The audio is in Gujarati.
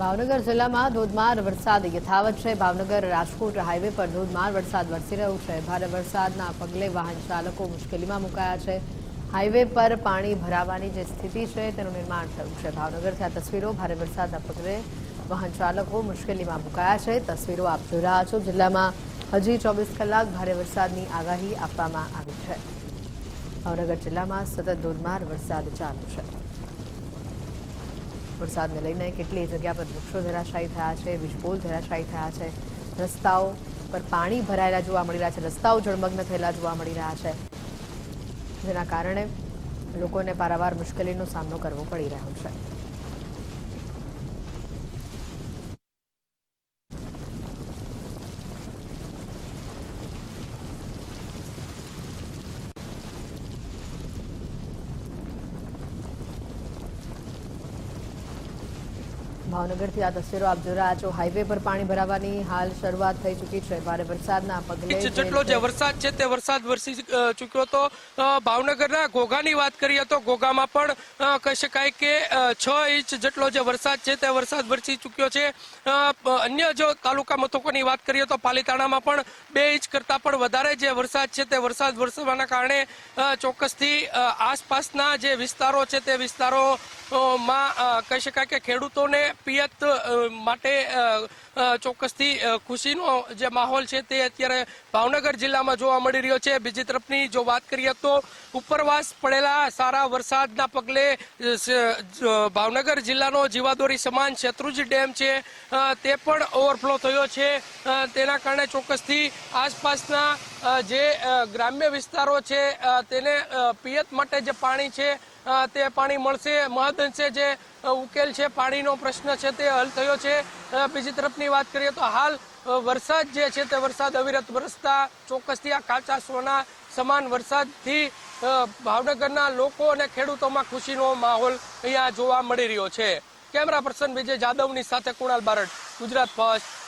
ભાવનગર જિલ્લામાં ધોધમાર વરસાદ યથાવત છે। ભાવનગર રાજકોટ હાઈવે પર ધોધમાર વરસાદ વરસી રહ્યો છે। ભારે વરસાદના પગલે વાહન ચાલકો મુશ્કેલીમાં મુકાયા છે। હાઈવે પર પાણી ભરાવાની જે સ્થિતિ છે તેનું નિર્માણ થયું છે। ભાવનગરથી આ તસવીરો। ભારે વરસાદના પગલે વાહન ચાલકો મુશ્કેલીમાં મુકાયા છે। તસવીરો આપ જોઈ રહ્યા છો। જિલ્લામાં હજી 24 કલાક ભારે વરસાદની આગાહી આપવામાં આવી છે। ભાવનગર જિલ્લામાં સતત ધોધમાર વરસાદ ચાલુ છે। વરસાદને લઈને કેટલી જગ્યા પર વૃક્ષો ધરાશાયી થયા છે, વીજપોલ ધરાશાયી થયા છે, રસ્તાઓ પર પાણી ભરાયેલા જોવા મળી રહ્યા છે, રસ્તાઓ જળમગ્ન થયેલા જોવા મળી રહ્યા છે, જેના કારણે લોકોને પારાવાર મુશ્કેલીનો સામનો કરવો પડી રહ્યો છે। ભાવનગરથી આ તસવીરો આપ જોઈ રહ્યા છો। હાઈવે પર પાણી ભરાવાની હાલ શરૂઆત થઈ ચૂકી છે। ભારે વરસાદના પગલે જેટલો જે વરસાદ છે તે વરસાદ વરસી ચૂક્યો તો ભાવનગરના ઘોઘાની વાત કરીએ તો ઘોઘામાં પણ કહી શકાય કે 6 ઇંચ જેટલો જે વરસાદ છે તે વરસાદ વરસી ચૂક્યો છે। અન્ય જો તાલુકા મથકોની વાત કરીએ તો પાલીતાણામાં પણ 2 ઇંચ કરતાં પણ વધારે જે વરસાદ છે તે વરસાદ વરસવાના કારણે ચોક્કસથી આસપાસના જે વિસ્તારો છે તે વિસ્તારોમાં કહી શકાય કે ખેડૂતોને પિયત માટે ચોક્કસથી ખુશીનો જે માહોલ છે તે અત્યારે ભાવનગર જિલ્લામાં જોવા મળી રહ્યો છે। બીજી તરફની જો વાત કરીએ તો ઉપરવાસ પડેલા સારા વરસાદના પગલે ભાવનગર જિલ્લાનો જીવાદોરી સમાન શેત્રુંજી ડેમ છે તે પણ ઓવરફ્લો થયો છે। તેના કારણે ચોક્કસથી આસપાસના જે ગ્રામ્ય વિસ્તારો છે તેને પિયત માટે જે પાણી છે તે પાણી મળશે। મહદઅંશે જે ઉકેલ છે પાણીનો પ્રશ્ન છે તે હલ થયો છે। બીજી તરફની વાત કરીએ તો હાલ વરસાદ જે છે તે વરસાદ અવિરત વરસતા ચોક્કસથી આ કાચા સોના સમાન વરસાદથી ભાવનગરના લોકો અને ખેડૂતોમાં ખુશીનો માહોલ અહીંયા જોવા મળી રહ્યો છે। કેમેરા પર્સન વિજય જાદવની સાથે કુણાલ બારડ, ગુજરાત ફર્સ્ટ।